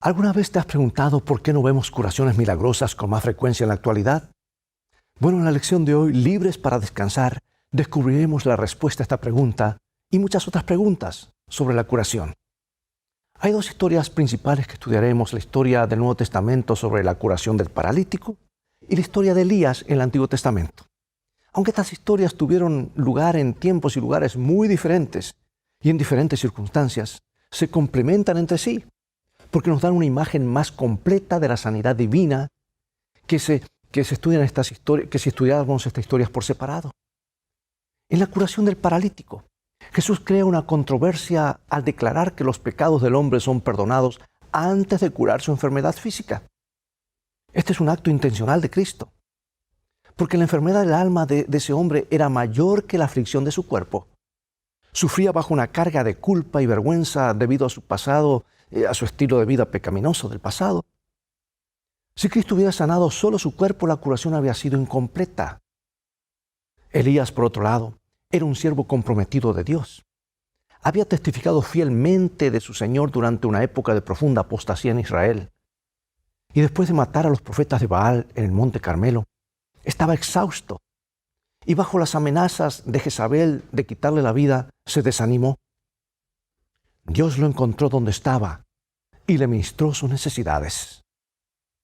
¿Alguna vez te has preguntado por qué no vemos curaciones milagrosas con más frecuencia en la actualidad? Bueno, en la lección de hoy, Libres para Descansar, descubriremos la respuesta a esta pregunta y muchas otras preguntas sobre la curación. Hay dos historias principales que estudiaremos: la historia del Nuevo Testamento sobre la curación del paralítico y la historia de Elías en el Antiguo Testamento. Aunque estas historias tuvieron lugar en tiempos y lugares muy diferentes y en diferentes circunstancias, se complementan entre sí, porque nos dan una imagen más completa de la sanidad divina que si estudiáramos estas historias por separado. En la curación del paralítico, Jesús crea una controversia al declarar que los pecados del hombre son perdonados antes de curar su enfermedad física. Este es un acto intencional de Cristo, porque la enfermedad del alma de ese hombre era mayor que la aflicción de su cuerpo. Sufría bajo una carga de culpa y vergüenza debido a su pasado, a su estilo de vida pecaminoso del pasado. Si Cristo hubiera sanado solo su cuerpo, la curación había sido incompleta. Elías, por otro lado, era un siervo comprometido de Dios. Había testificado fielmente de su Señor durante una época de profunda apostasía en Israel. Y después de matar a los profetas de Baal en el Monte Carmelo, estaba exhausto. Y bajo las amenazas de Jezabel de quitarle la vida, se desanimó. Dios lo encontró donde estaba y le ministró sus necesidades.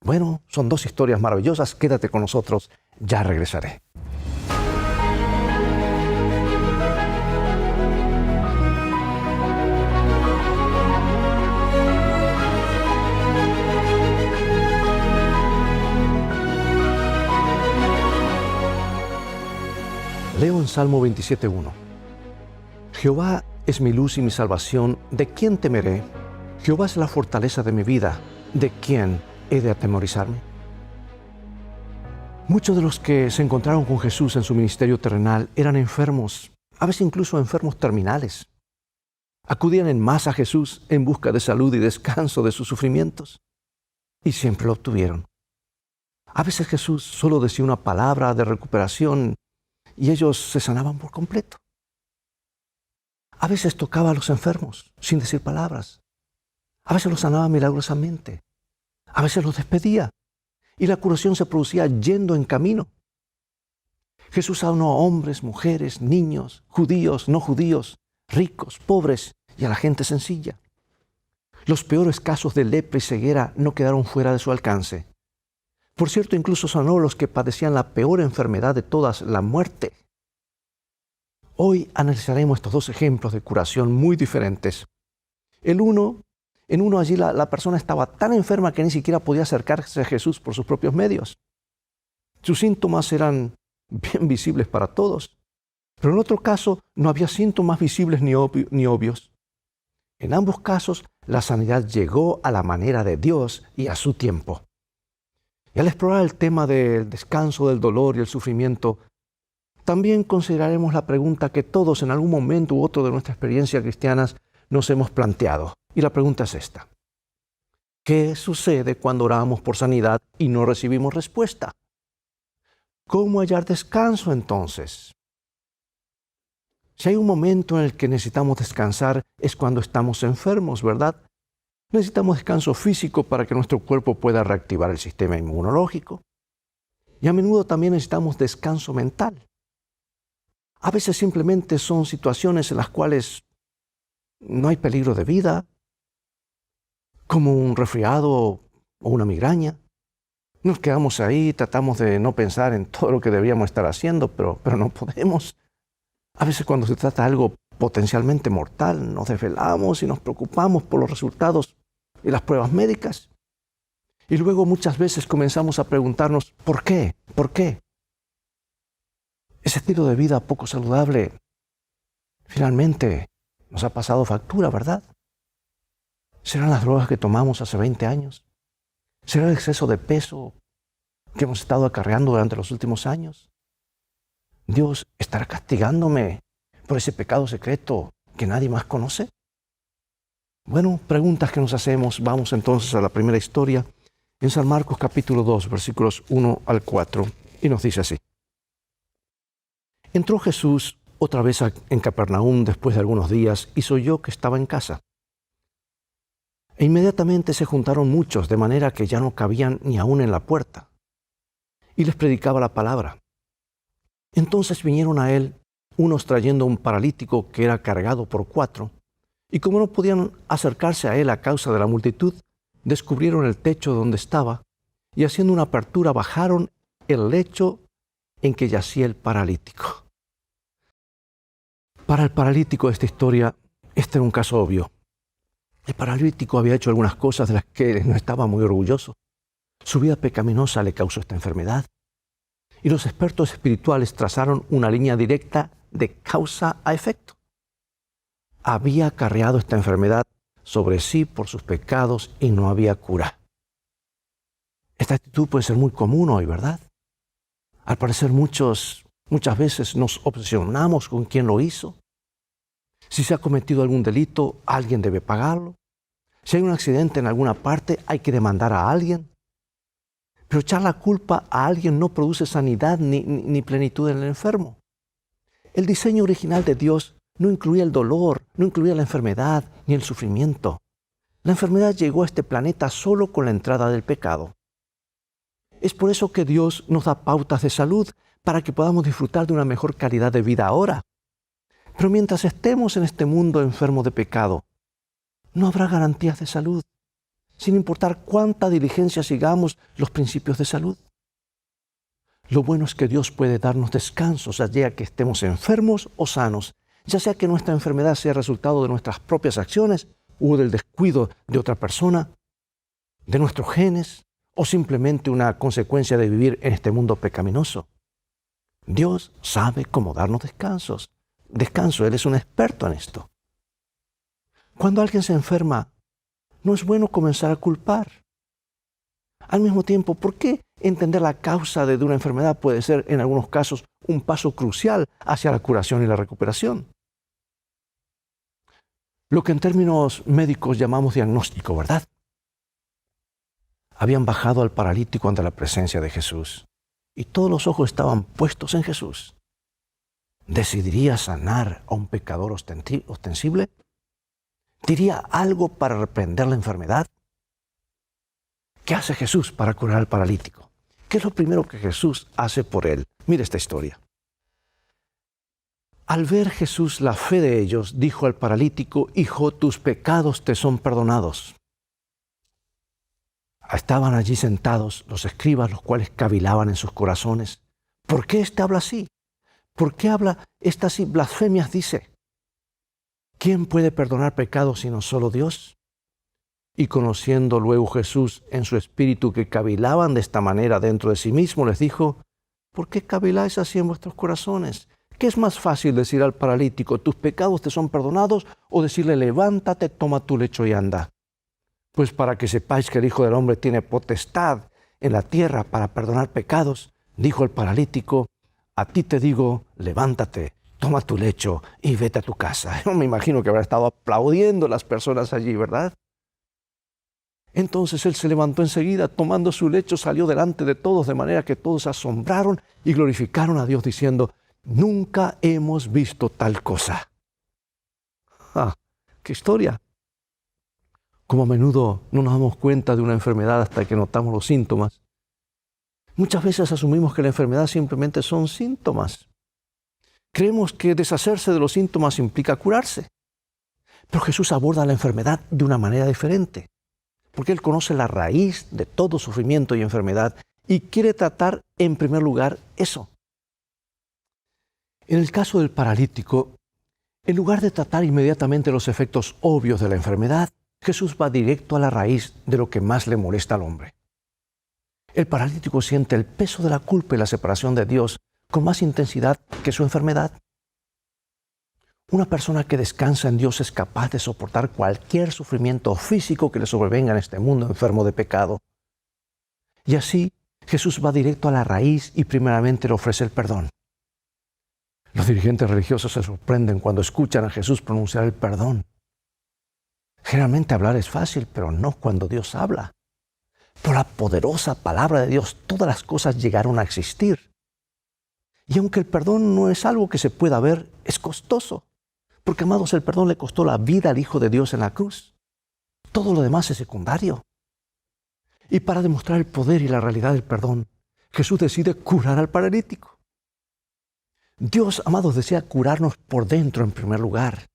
Bueno, son dos historias maravillosas. Quédate con nosotros, ya regresaré. Leo en Salmo 27:1. Jehová es mi luz y mi salvación, ¿de quién temeré? Jehová es la fortaleza de mi vida, ¿de quién he de atemorizarme? Muchos de los que se encontraron con Jesús en su ministerio terrenal eran enfermos, a veces incluso enfermos terminales. Acudían en masa a Jesús en busca de salud y descanso de sus sufrimientos, y siempre lo obtuvieron. A veces Jesús solo decía una palabra de recuperación y ellos se sanaban por completo. A veces tocaba a los enfermos sin decir palabras. A veces los sanaba milagrosamente. A veces los despedía y la curación se producía yendo en camino. Jesús sanó a hombres, mujeres, niños, judíos, no judíos, ricos, pobres y a la gente sencilla. Los peores casos de lepra y ceguera no quedaron fuera de su alcance. Por cierto, incluso sanó a los que padecían la peor enfermedad de todas, la muerte. Hoy analizaremos estos dos ejemplos de curación muy diferentes. En uno allí la persona estaba tan enferma que ni siquiera podía acercarse a Jesús por sus propios medios. Sus síntomas eran bien visibles para todos. Pero en otro caso no había síntomas visibles ni obvios. En ambos casos la sanidad llegó a la manera de Dios y a su tiempo. Y al explorar el tema del descanso, del dolor y el sufrimiento, también consideraremos la pregunta que todos en algún momento u otro de nuestra experiencia cristianas nos hemos planteado. Y la pregunta es esta: ¿qué sucede cuando oramos por sanidad y no recibimos respuesta? ¿Cómo hallar descanso entonces? Si hay un momento en el que necesitamos descansar es cuando estamos enfermos, ¿verdad? Necesitamos descanso físico para que nuestro cuerpo pueda reactivar el sistema inmunológico. Y a menudo también necesitamos descanso mental. A veces simplemente son situaciones en las cuales no hay peligro de vida, como un resfriado o una migraña. Nos quedamos ahí, tratamos de no pensar en todo lo que deberíamos estar haciendo, pero no podemos. A veces cuando se trata de algo potencialmente mortal, nos desvelamos y nos preocupamos por los resultados y las pruebas médicas. Y luego muchas veces comenzamos a preguntarnos, ¿por qué? ¿Por qué? Ese estilo de vida poco saludable finalmente nos ha pasado factura, ¿verdad? ¿Serán las drogas que tomamos hace 20 años? ¿Será el exceso de peso que hemos estado acarreando durante los últimos años? ¿Dios estará castigándome por ese pecado secreto que nadie más conoce? Bueno, preguntas que nos hacemos. Vamos entonces a la primera historia en San Marcos capítulo 2, versículos 1 al 4, y nos dice así. Entró Jesús otra vez en Capernaum después de algunos días y oyó que estaba en casa. E inmediatamente se juntaron muchos, de manera que ya no cabían ni aún en la puerta. Y les predicaba la palabra. Entonces vinieron a él unos trayendo un paralítico que era cargado por 4, y como no podían acercarse a él a causa de la multitud, descubrieron el techo donde estaba, y haciendo una apertura bajaron el lecho en que yacía el paralítico. Para el paralítico de esta historia, este era un caso obvio. El paralítico había hecho algunas cosas de las que no estaba muy orgulloso. Su vida pecaminosa le causó esta enfermedad. Y los expertos espirituales trazaron una línea directa de causa a efecto. Había acarreado esta enfermedad sobre sí por sus pecados y no había cura. Esta actitud puede ser muy común hoy, ¿verdad? Al parecer muchas veces nos obsesionamos con quién lo hizo. Si se ha cometido algún delito, alguien debe pagarlo. Si hay un accidente en alguna parte, hay que demandar a alguien. Pero echar la culpa a alguien no produce sanidad ni plenitud en el enfermo. El diseño original de Dios no incluía el dolor, no incluía la enfermedad ni el sufrimiento. La enfermedad llegó a este planeta solo con la entrada del pecado. Es por eso que Dios nos da pautas de salud para que podamos disfrutar de una mejor calidad de vida ahora. Pero mientras estemos en este mundo enfermo de pecado, no habrá garantías de salud, sin importar cuánta diligencia sigamos los principios de salud. Lo bueno es que Dios puede darnos descansos, ya sea que estemos enfermos o sanos, ya sea que nuestra enfermedad sea resultado de nuestras propias acciones o del descuido de otra persona, de nuestros genes, o simplemente una consecuencia de vivir en este mundo pecaminoso. Dios sabe cómo darnos descanso, Él es un experto en esto. Cuando alguien se enferma, no es bueno comenzar a culpar. Al mismo tiempo, ¿por qué entender la causa de una enfermedad puede ser, en algunos casos, un paso crucial hacia la curación y la recuperación? Lo que en términos médicos llamamos diagnóstico, ¿verdad? Habían bajado al paralítico ante la presencia de Jesús y todos los ojos estaban puestos en Jesús. ¿Decidiría sanar a un pecador ostensible? ¿Diría algo para reprender la enfermedad? ¿Qué hace Jesús para curar al paralítico? ¿Qué es lo primero que Jesús hace por él? Mire esta historia. Al ver Jesús la fe de ellos, dijo al paralítico: Hijo, tus pecados te son perdonados. Estaban allí sentados los escribas, los cuales cavilaban en sus corazones. ¿Por qué éste habla así? ¿Por qué habla estas blasfemias? Dice. ¿Quién puede perdonar pecados sino solo Dios? Y conociendo luego Jesús en su espíritu que cavilaban de esta manera dentro de sí mismo, les dijo: ¿por qué caviláis así en vuestros corazones? ¿Qué es más fácil decir al paralítico: tus pecados te son perdonados, o decirle: levántate, toma tu lecho y anda? Pues para que sepáis que el Hijo del Hombre tiene potestad en la tierra para perdonar pecados, dijo el paralítico: a ti te digo, levántate, toma tu lecho y vete a tu casa. Yo me imagino que habrá estado aplaudiendo las personas allí, ¿verdad? Entonces él se levantó enseguida, tomando su lecho, salió delante de todos, de manera que todos se asombraron y glorificaron a Dios, diciendo: nunca hemos visto tal cosa. ¡Ah! ¡Qué historia! Como a menudo no nos damos cuenta de una enfermedad hasta que notamos los síntomas, muchas veces asumimos que la enfermedad simplemente son síntomas. Creemos que deshacerse de los síntomas implica curarse. Pero Jesús aborda la enfermedad de una manera diferente, porque Él conoce la raíz de todo sufrimiento y enfermedad y quiere tratar en primer lugar eso. En el caso del paralítico, en lugar de tratar inmediatamente los efectos obvios de la enfermedad, Jesús va directo a la raíz de lo que más le molesta al hombre. El paralítico siente el peso de la culpa y la separación de Dios con más intensidad que su enfermedad. Una persona que descansa en Dios es capaz de soportar cualquier sufrimiento físico que le sobrevenga en este mundo enfermo de pecado. Y así, Jesús va directo a la raíz y primeramente le ofrece el perdón. Los dirigentes religiosos se sorprenden cuando escuchan a Jesús pronunciar el perdón. Generalmente hablar es fácil, pero no cuando Dios habla. Por la poderosa palabra de Dios, todas las cosas llegaron a existir. Y aunque el perdón no es algo que se pueda ver, es costoso. Porque, amados, el perdón le costó la vida al Hijo de Dios en la cruz. Todo lo demás es secundario. Y para demostrar el poder y la realidad del perdón, Jesús decide curar al paralítico. Dios, amados, desea curarnos por dentro en primer lugar.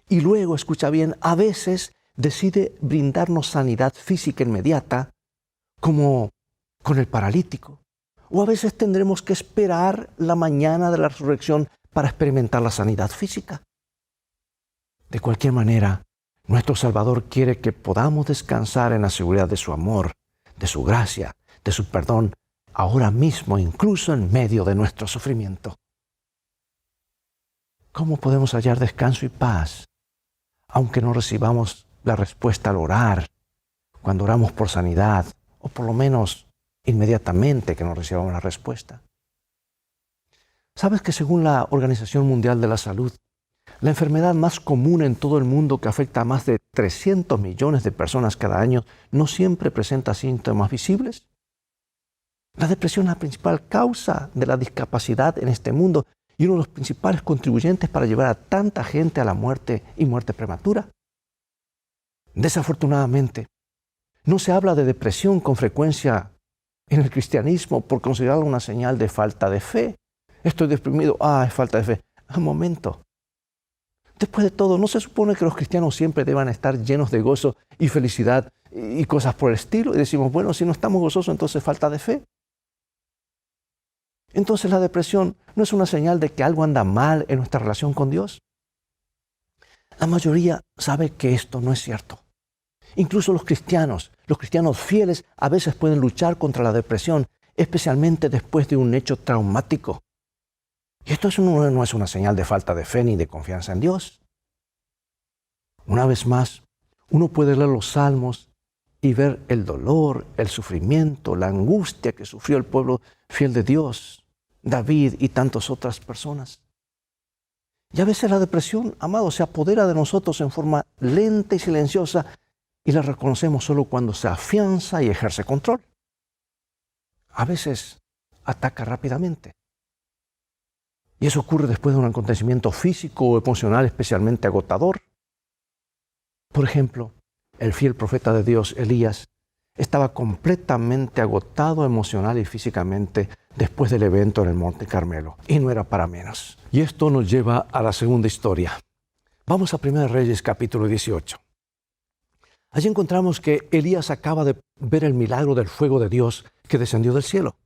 Y luego, escucha bien, a veces decide brindarnos sanidad física inmediata, como con el paralítico. O a veces tendremos que esperar la mañana de la resurrección para experimentar la sanidad física. De cualquier manera, nuestro Salvador quiere que podamos descansar en la seguridad de su amor, de su gracia, de su perdón, ahora mismo, incluso en medio de nuestro sufrimiento. ¿Cómo podemos hallar descanso y paz, aunque no recibamos la respuesta al orar, cuando oramos por sanidad, o por lo menos inmediatamente que no recibamos la respuesta? ¿Sabes que según la Organización Mundial de la Salud, la enfermedad más común en todo el mundo, que afecta a más de 300 millones de personas cada año, no siempre presenta síntomas visibles? La depresión es la principal causa de la discapacidad en este mundo y uno de los principales contribuyentes para llevar a tanta gente a la muerte y muerte prematura. Desafortunadamente, no se habla de depresión con frecuencia en el cristianismo por considerarlo una señal de falta de fe. Estoy deprimido, es falta de fe. Un momento. Después de todo, ¿no se supone que los cristianos siempre deban estar llenos de gozo y felicidad y cosas por el estilo? Y decimos, bueno, si no estamos gozosos, entonces falta de fe. Entonces la depresión no es una señal de que algo anda mal en nuestra relación con Dios. La mayoría sabe que esto no es cierto. Incluso los cristianos fieles a veces pueden luchar contra la depresión, especialmente después de un hecho traumático. Y esto no es una señal de falta de fe ni de confianza en Dios. Una vez más, uno puede leer los Salmos y ver el dolor, el sufrimiento, la angustia que sufrió el pueblo fiel de Dios, David y tantas otras personas. Y a veces la depresión, amado, se apodera de nosotros en forma lenta y silenciosa y la reconocemos solo cuando se afianza y ejerce control. A veces ataca rápidamente. Y eso ocurre después de un acontecimiento físico o emocional especialmente agotador. Por ejemplo, el fiel profeta de Dios, Elías, estaba completamente agotado emocional y físicamente después del evento en el Monte Carmelo. Y no era para menos. Y esto nos lleva a la segunda historia. Vamos a 1 Reyes capítulo 18. Allí encontramos que Elías acaba de ver el milagro del fuego de Dios que descendió del cielo.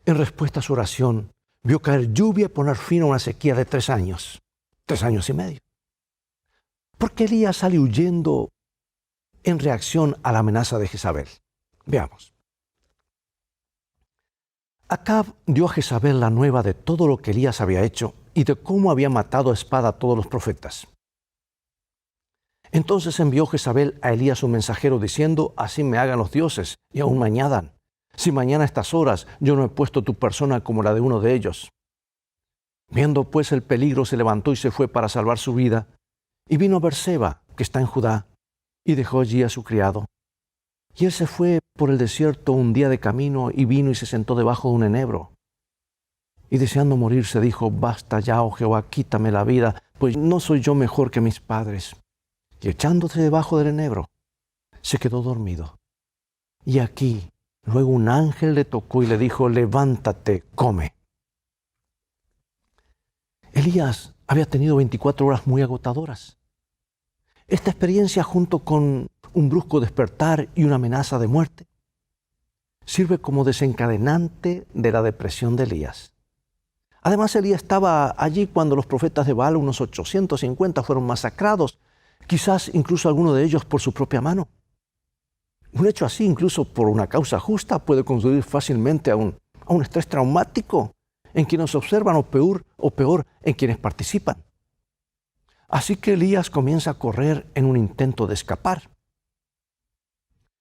En respuesta a su oración, vio caer lluvia y poner fin a una sequía de 3 años, 3 años y medio. ¿Por qué Elías sale huyendo en reacción a la amenaza de Jezabel? Veamos. Acab dio a Jezabel la nueva de todo lo que Elías había hecho y de cómo había matado a espada a todos los profetas. Entonces envió Jezabel a Elías un mensajero diciendo, así me hagan los dioses y aún me añadan. Si mañana a estas horas yo no he puesto tu persona como la de uno de ellos. Viendo pues el peligro, se levantó y se fue para salvar su vida, y vino a Berseba, que está en Judá, y dejó allí a su criado. Y él se fue por el desierto un día de camino, y vino y se sentó debajo de un enebro. Y deseando morir se dijo, basta ya, oh Jehová, quítame la vida, pues no soy yo mejor que mis padres. Y echándose debajo del enebro, se quedó dormido. Y aquí, luego un ángel le tocó y le dijo, levántate, come. Elías había tenido 24 horas muy agotadoras. Esta experiencia, junto con un brusco despertar y una amenaza de muerte, sirve como desencadenante de la depresión de Elías. Además, Elías estaba allí cuando los profetas de Baal, unos 850, fueron masacrados, quizás incluso alguno de ellos por su propia mano. Un hecho así, incluso por una causa justa, puede conducir fácilmente a un estrés traumático en quienes observan o peor en quienes participan. Así que Elías comienza a correr en un intento de escapar.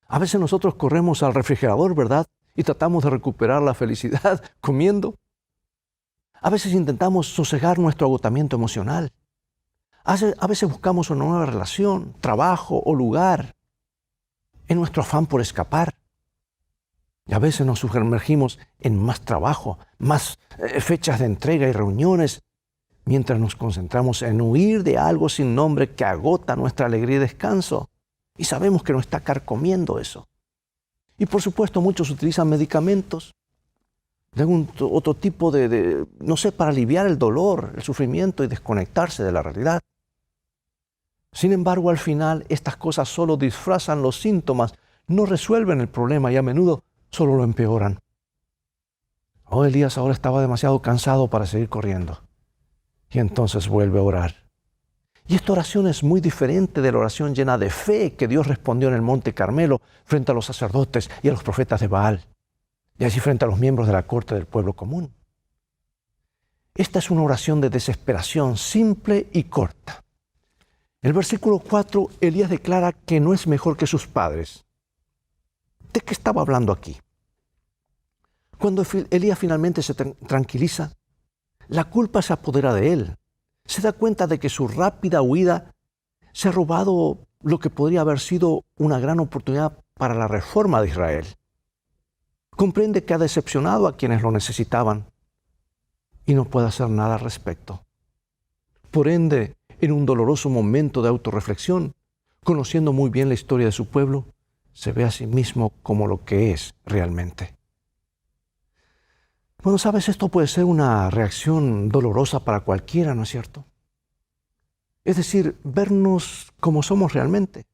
A veces nosotros corremos al refrigerador, ¿verdad? Y tratamos de recuperar la felicidad comiendo. A veces intentamos sosegar nuestro agotamiento emocional. A veces buscamos una nueva relación, trabajo o lugar en nuestro afán por escapar. Y a veces nos sumergimos en más trabajo, más fechas de entrega y reuniones, mientras nos concentramos en huir de algo sin nombre que agota nuestra alegría y descanso. Y sabemos que nos está carcomiendo eso. Y por supuesto muchos utilizan medicamentos de algún otro tipo no sé, para aliviar el dolor, el sufrimiento y desconectarse de la realidad. Sin embargo, al final, estas cosas solo disfrazan los síntomas, no resuelven el problema y a menudo solo lo empeoran. Elías ahora estaba demasiado cansado para seguir corriendo. Y entonces vuelve a orar. Y esta oración es muy diferente de la oración llena de fe que Dios respondió en el Monte Carmelo frente a los sacerdotes y a los profetas de Baal, y así frente a los miembros de la corte del pueblo común. Esta es una oración de desesperación simple y corta. En el versículo 4, Elías declara que no es mejor que sus padres. ¿De qué estaba hablando aquí? Cuando Elías finalmente se tranquiliza, la culpa se apodera de él. Se da cuenta de que su rápida huida se ha robado lo que podría haber sido una gran oportunidad para la reforma de Israel. Comprende que ha decepcionado a quienes lo necesitaban y no puede hacer nada al respecto. Por ende, en un doloroso momento de autorreflexión, conociendo muy bien la historia de su pueblo, se ve a sí mismo como lo que es realmente. Bueno, sabes, esto puede ser una reacción dolorosa para cualquiera, ¿no es cierto? Es decir, vernos como somos realmente.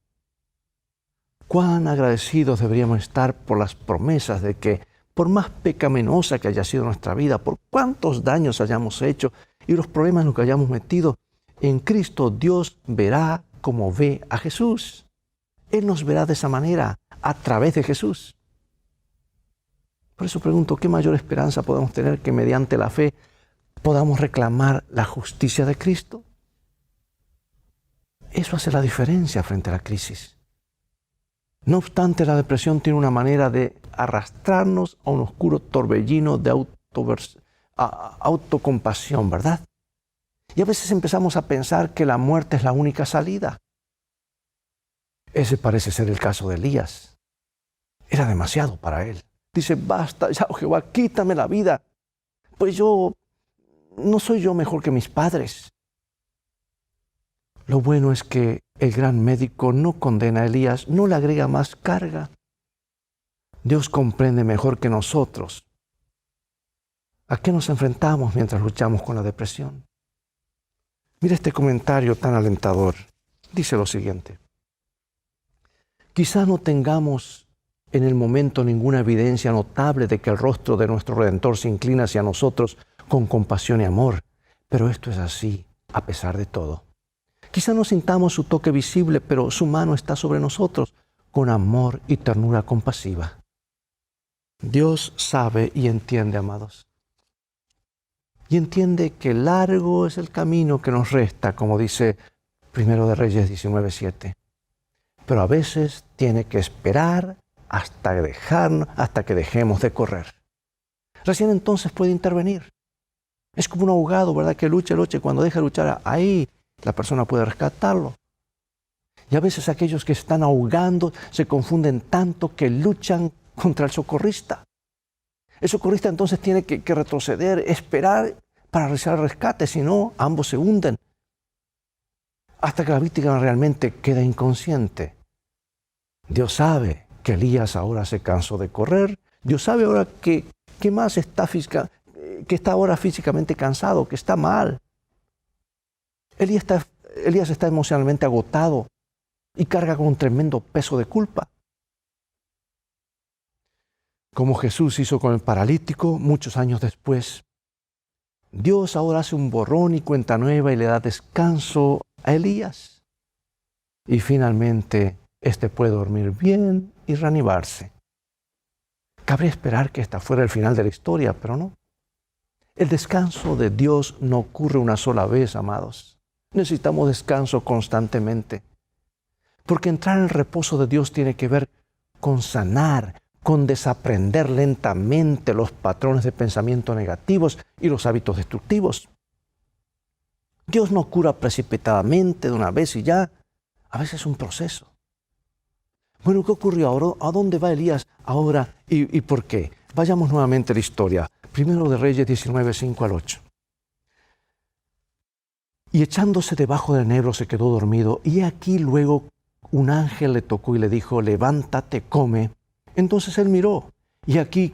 Cuán agradecidos deberíamos estar por las promesas de que, por más pecaminosa que haya sido nuestra vida, por cuántos daños hayamos hecho y los problemas en los que hayamos metido, en Cristo Dios verá como ve a Jesús. Él nos verá de esa manera, a través de Jesús. Por eso pregunto, ¿qué mayor esperanza podemos tener que mediante la fe podamos reclamar la justicia de Cristo? Eso hace la diferencia frente a la crisis. No obstante, la depresión tiene una manera de arrastrarnos a un oscuro torbellino de autocompasión, ¿verdad? Y a veces empezamos a pensar que la muerte es la única salida. Ese parece ser el caso de Elías. Era demasiado para él. Dice, basta ya, oh Jehová, quítame la vida, pues no soy yo mejor que mis padres. Lo bueno es que el gran médico no condena a Elías, no le agrega más carga. Dios comprende mejor que nosotros a qué nos enfrentamos mientras luchamos con la depresión. Mira este comentario tan alentador. Dice lo siguiente. Quizá no tengamos en el momento ninguna evidencia notable de que el rostro de nuestro Redentor se inclina hacia nosotros con compasión y amor, pero esto es así a pesar de todo. Quizá no sintamos su toque visible, pero su mano está sobre nosotros con amor y ternura compasiva. Dios sabe y entiende, amados. Y entiende que largo es el camino que nos resta, como dice 1 de Reyes 19:7. Pero a veces tiene que esperar hasta que dejemos de correr. Recién entonces puede intervenir. Es como un ahogado, ¿verdad? Que lucha, y cuando deja de luchar, ahí la persona puede rescatarlo. Y a veces aquellos que están ahogando se confunden tanto que luchan contra el socorrista. El socorrista entonces tiene que retroceder, esperar para realizar el rescate, si no, ambos se hunden. Hasta que la víctima realmente queda inconsciente. Dios sabe que Elías ahora se cansó de correr. Dios sabe ahora que está ahora físicamente cansado, que está mal. Elías está emocionalmente agotado y carga con un tremendo peso de culpa. Como Jesús hizo con el paralítico muchos años después, Dios ahora hace un borrón y cuenta nueva y le da descanso a Elías. Y finalmente, éste puede dormir bien y reanimarse. Cabría esperar que esta fuera el final de la historia, pero no. El descanso de Dios no ocurre una sola vez, amados. Necesitamos descanso constantemente. Porque entrar en el reposo de Dios tiene que ver con sanar, con desaprender lentamente los patrones de pensamiento negativos y los hábitos destructivos. Dios no cura precipitadamente de una vez y ya. A veces es un proceso. Bueno, ¿qué ocurrió ahora? ¿A dónde va Elías ahora y por qué? Vayamos nuevamente a la historia. 1 de Reyes 19, 5 al 8. Y echándose debajo del enebro se quedó dormido, y aquí luego un ángel le tocó y le dijo, levántate, come. Entonces él miró, y aquí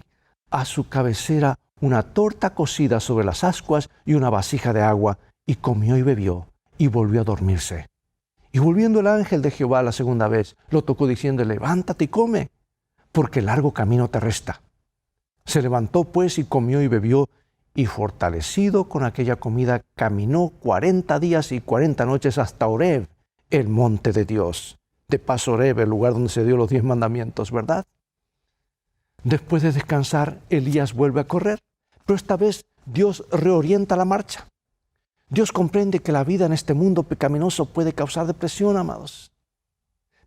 a su cabecera una torta cocida sobre las ascuas y una vasija de agua, y comió y bebió, y volvió a dormirse. Y volviendo el ángel de Jehová la segunda vez, lo tocó diciendo, levántate y come, porque largo camino te resta. Se levantó pues y comió y bebió, y fortalecido con aquella comida, caminó 40 días y 40 noches hasta Horeb, el monte de Dios. De paso, Horeb, el lugar donde se dio los 10 mandamientos, ¿verdad? Después de descansar, Elías vuelve a correr, pero esta vez Dios reorienta la marcha. Dios comprende que la vida en este mundo pecaminoso puede causar depresión, amados,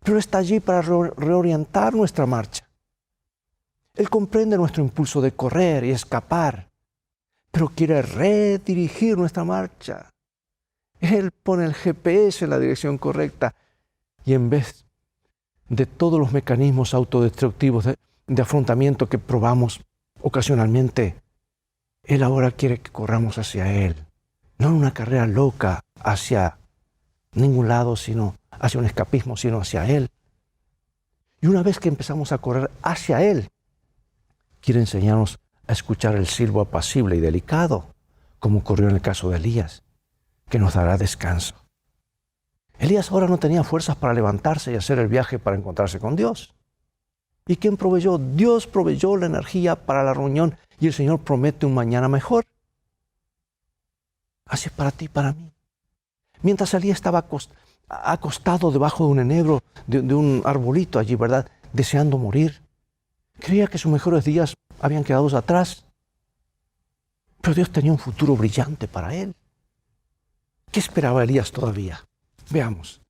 pero está allí para reorientar nuestra marcha. Él comprende nuestro impulso de correr y escapar, pero quiere redirigir nuestra marcha. Él pone el GPS en la dirección correcta y en vez de todos los mecanismos autodestructivos de afrontamiento que probamos ocasionalmente, Él ahora quiere que corramos hacia Él. No en una carrera loca hacia ningún lado, sino hacia un escapismo, sino hacia Él. Y una vez que empezamos a correr hacia Él, quiere enseñarnos a escuchar el silbo apacible y delicado, como ocurrió en el caso de Elías, que nos dará descanso. Elías ahora no tenía fuerzas para levantarse y hacer el viaje para encontrarse con Dios. ¿Y quién proveyó? Dios proveyó la energía para la reunión y el Señor promete un mañana mejor. Así es para ti y para mí. Mientras Elías estaba acostado debajo de un enebro, de un arbolito allí, ¿verdad?, deseando morir, creía que sus mejores días habían quedado atrás. Pero Dios tenía un futuro brillante para él. ¿Qué esperaba Elías todavía? Veamos.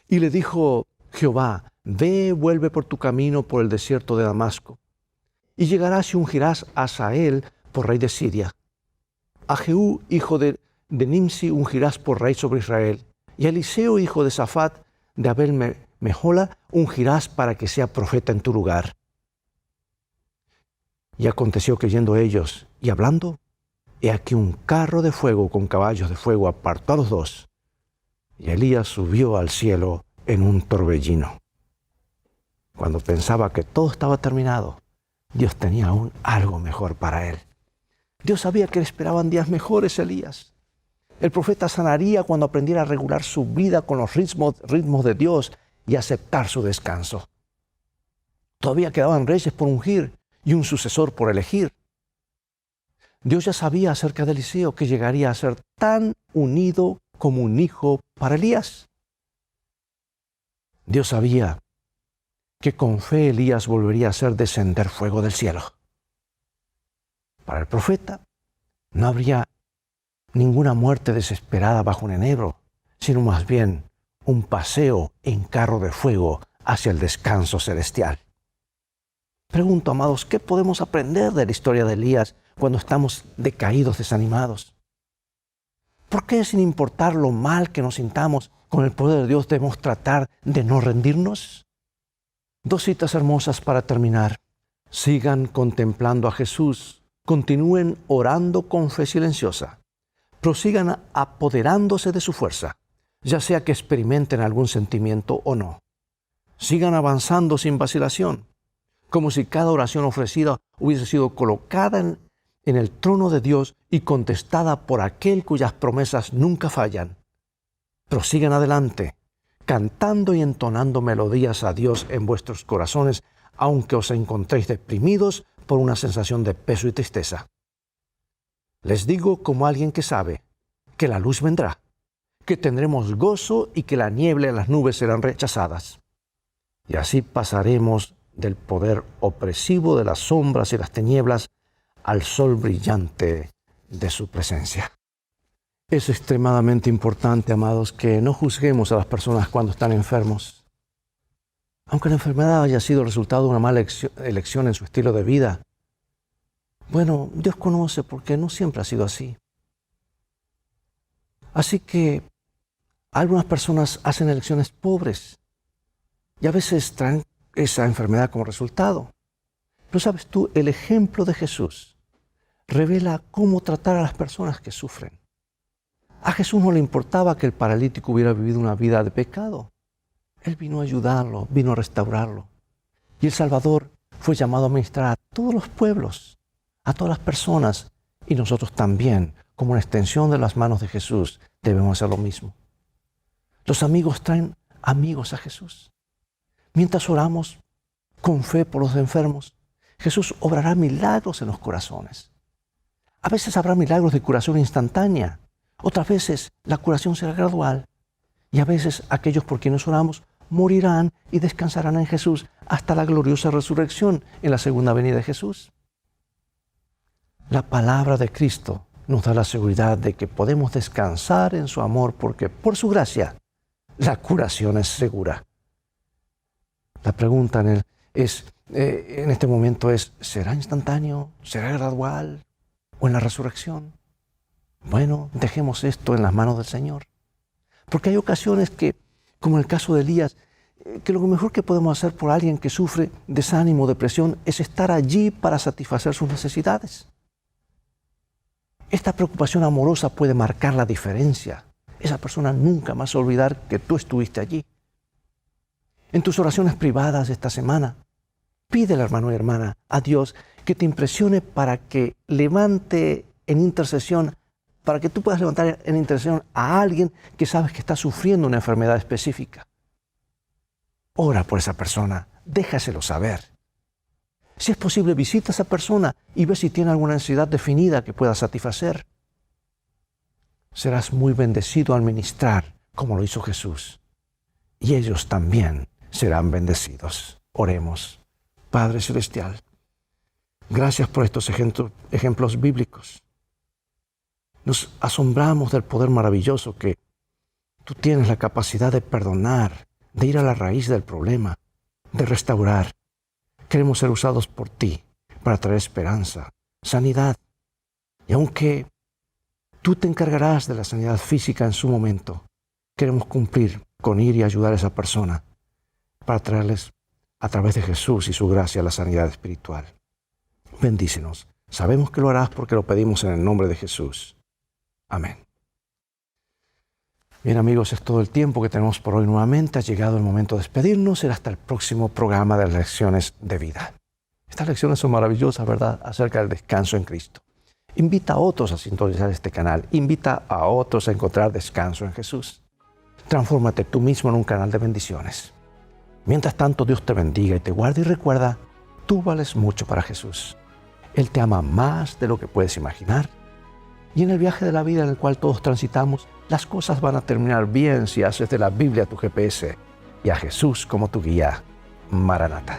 Y le dijo Jehová, ve, vuelve por tu camino por el desierto de Damasco, y llegarás y ungirás a Hazael por rey de Siria. A Jehú, hijo de Nimsi, ungirás por rey sobre Israel, y a Eliseo, hijo de Safat, de Abel Mehola, ungirás para que sea profeta en tu lugar. Y aconteció que yendo ellos y hablando, he aquí un carro de fuego con caballos de fuego apartó a los dos, y Elías subió al cielo en un torbellino. Cuando pensaba que todo estaba terminado, Dios tenía aún algo mejor para él. Dios sabía que le esperaban días mejores a Elías. El profeta sanaría cuando aprendiera a regular su vida con los ritmos de Dios y aceptar su descanso. Todavía quedaban reyes por ungir y un sucesor por elegir. Dios ya sabía acerca de Eliseo que llegaría a ser tan unido como un hijo para Elías. Dios sabía que con fe Elías volvería a hacer descender fuego del cielo. Para el profeta no habría ninguna muerte desesperada bajo un enebro, sino más bien un paseo en carro de fuego hacia el descanso celestial. Pregunto, amados, ¿qué podemos aprender de la historia de Elías cuando estamos decaídos, desanimados? ¿Por qué, sin importar lo mal que nos sintamos, con el poder de Dios debemos tratar de no rendirnos? Dos citas hermosas para terminar. Sigan contemplando a Jesús, continúen orando con fe silenciosa, prosigan apoderándose de su fuerza, ya sea que experimenten algún sentimiento o no. Sigan avanzando sin vacilación, como si cada oración ofrecida hubiese sido colocada en el trono de Dios y contestada por aquel cuyas promesas nunca fallan. Prosigan adelante, cantando y entonando melodías a Dios en vuestros corazones, aunque os encontréis deprimidos por una sensación de peso y tristeza. Les digo como alguien que sabe que la luz vendrá, que tendremos gozo y que la niebla y las nubes serán rechazadas. Y así pasaremos del poder opresivo de las sombras y las tinieblas al sol brillante de su presencia. Es extremadamente importante, amados, que no juzguemos a las personas cuando están enfermos. Aunque la enfermedad haya sido el resultado de una mala elección en su estilo de vida, bueno, Dios conoce porque no siempre ha sido así. Así que algunas personas hacen elecciones pobres y a veces traen esa enfermedad como resultado. Pero sabes tú, el ejemplo de Jesús revela cómo tratar a las personas que sufren. A Jesús no le importaba que el paralítico hubiera vivido una vida de pecado. Él vino a ayudarlo, vino a restaurarlo. Y el Salvador fue llamado a ministrar a todos los pueblos, a todas las personas. Y nosotros también, como una extensión de las manos de Jesús, debemos hacer lo mismo. Los amigos traen amigos a Jesús. Mientras oramos con fe por los enfermos, Jesús obrará milagros en los corazones. A veces habrá milagros de curación instantánea. Otras veces la curación será gradual. Y a veces aquellos por quienes oramos morirán y descansarán en Jesús hasta la gloriosa resurrección en la segunda venida de Jesús. La palabra de Cristo nos da la seguridad de que podemos descansar en su amor porque por su gracia la curación es segura. La pregunta en este momento es, ¿será instantáneo? ¿Será gradual? ¿O en la resurrección? Bueno, dejemos esto en las manos del Señor. Porque hay ocasiones que, como en el caso de Elías, que lo mejor que podemos hacer por alguien que sufre desánimo, depresión, es estar allí para satisfacer sus necesidades. Esta preocupación amorosa puede marcar la diferencia. Esa persona nunca más va a olvidar que tú estuviste allí. En tus oraciones privadas esta semana, pídele, hermano y hermana, a Dios que te impresione para que levante en intercesión, para que tú puedas levantar en intercesión a alguien que sabes que está sufriendo una enfermedad específica. Ora por esa persona, déjaselo saber. Si es posible, visita a esa persona y ve si tiene alguna necesidad definida que pueda satisfacer. Serás muy bendecido al ministrar, como lo hizo Jesús. Y ellos también serán bendecidos. Oremos. Padre Celestial, gracias por estos ejemplos bíblicos. Nos asombramos del poder maravilloso que tú tienes la capacidad de perdonar, de ir a la raíz del problema, de restaurar. Queremos ser usados por ti para traer esperanza, sanidad. Y aunque tú te encargarás de la sanidad física en su momento, queremos cumplir con ir y ayudar a esa persona para traerles a través de Jesús y su gracia la sanidad espiritual. Bendícenos. Sabemos que lo harás porque lo pedimos en el nombre de Jesús. Amén. Bien, amigos, es todo el tiempo que tenemos por hoy nuevamente. Ha llegado el momento de despedirnos. Será hasta el próximo programa de las lecciones de vida. Estas lecciones son maravillosas, ¿verdad?, acerca del descanso en Cristo. Invita a otros a sintonizar este canal. Invita a otros a encontrar descanso en Jesús. Transfórmate tú mismo en un canal de bendiciones. Mientras tanto, Dios te bendiga y te guarde y recuerda, tú vales mucho para Jesús. Él te ama más de lo que puedes imaginar. Y en el viaje de la vida en el cual todos transitamos, las cosas van a terminar bien si haces de la Biblia tu GPS y a Jesús como tu guía. Maranata.